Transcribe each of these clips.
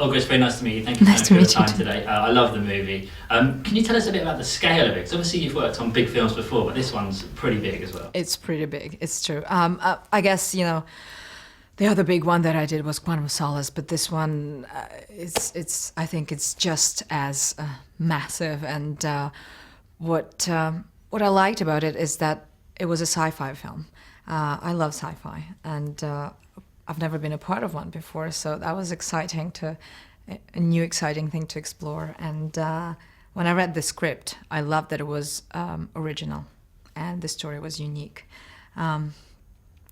Olga, it's very nice to meet you. Thank you so much for your time today. I love the movie. Can you tell us a bit about the scale of it? Because obviously you've worked on big films before, but this one's pretty big as well. It's pretty big, it's true. I guess, you know, the other big one that I did was Quantum of Solace, but this one, I think it's just as massive. And what I liked about it is that it was a sci-fi film. I love sci-fi, and I've never been a part of one before, so that was exciting a new exciting thing to explore. And when I read the script, I loved that it was original, and the story was unique.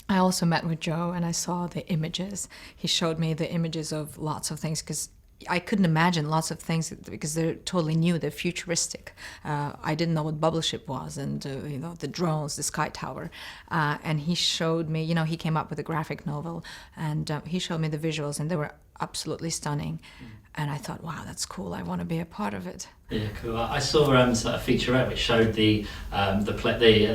I also met with Joe and I saw the images. He showed me the images of lots of things, because I couldn't imagine lots of things because they're totally new, they're futuristic. I didn't know what bubble ship was, and you know, the drones, the sky tower. And he showed me, you know, he came up with a graphic novel, and he showed me the visuals, and they were absolutely stunning. And I thought, wow, that's cool, I want to be a part of it. Yeah, cool. I saw a featurette which showed the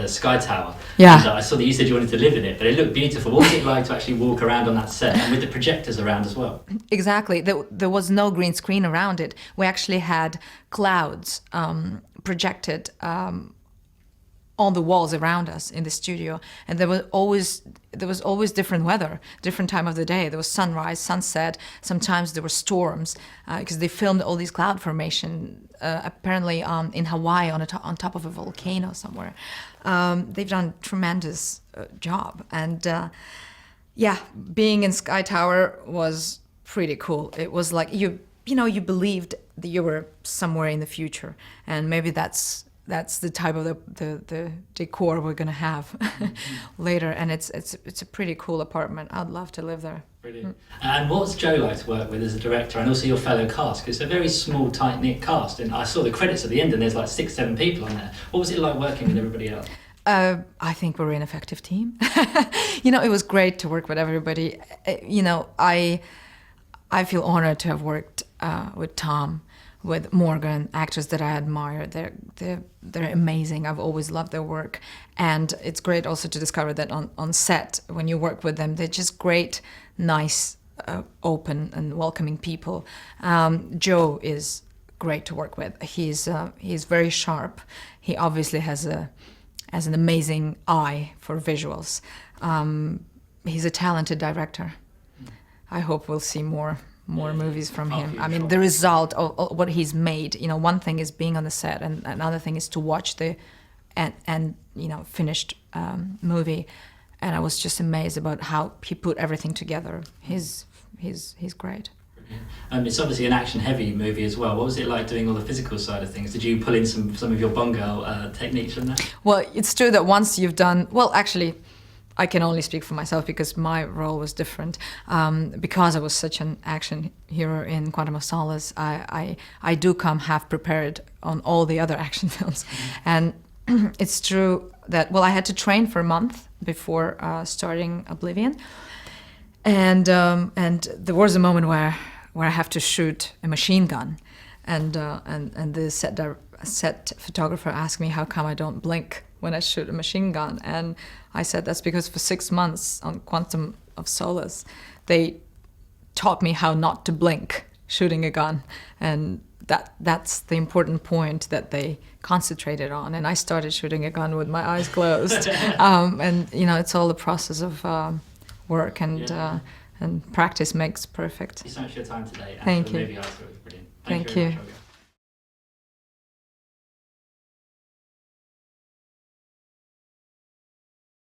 sky tower. Yeah. And I saw that you said you wanted to live in it, but it looked beautiful. What was it like to actually walk around on that set, and with the projectors around as well? Exactly. There was no green screen around it. We actually had clouds projected on the walls around us in the studio, and there was always different weather, different time of the day. There was sunrise, sunset. Sometimes there were storms, because they filmed all these cloud formation apparently in Hawaii on top of a volcano somewhere. They've done a tremendous job, and yeah, being in Sky Tower was pretty cool. It was like you you believed that you were somewhere in the future, and maybe that's the type of the decor we're gonna have later, and it's a pretty cool apartment. I'd love to live there. Brilliant. And what's Joe like to work with as a director, and also your fellow cast? Because it's a very small, tight-knit cast, and I saw the credits at the end, and there's like 6-7 people on there. What was it like working with everybody else? I think we're an effective team. You know, it was great to work with everybody. You know, I feel honored to have worked with Tom, with Morgan, actors that I admire. They're amazing. I've always loved their work, and it's great also to discover that on set, when you work with them, they're just great, nice, open and welcoming people. Joe is great to work with. He's very sharp. He obviously has an amazing eye for visuals. He's a talented director. I hope we'll see more movies from him. I mean, the result of what he's made, you know, one thing is being on the set, and another thing is to watch the finished movie. And I was just amazed about how he put everything together. He's great. It's obviously an action-heavy movie as well. What was it like doing all the physical side of things? Did you pull in some of your Bond Girl techniques from that? Well, it's true that once you've done, well, actually, I can only speak for myself because my role was different. Because I was such an action hero in Quantum of Solace, I do come half prepared on all the other action films. And it's true that, well, I had to train for a month before starting Oblivion. And there was a moment where I have to shoot a machine gun. And the set photographer asked me how come I don't blink when I shoot a machine gun, and I said that's because for 6 months on Quantum of Solace, they taught me how not to blink shooting a gun, and that's the important point that they concentrated on. And I started shooting a gun with my eyes closed, and you know, it's all a process of work, and practice makes perfect. Thank you so much for your time today. Thank you. Movie, I thought it was brilliant. Thank you.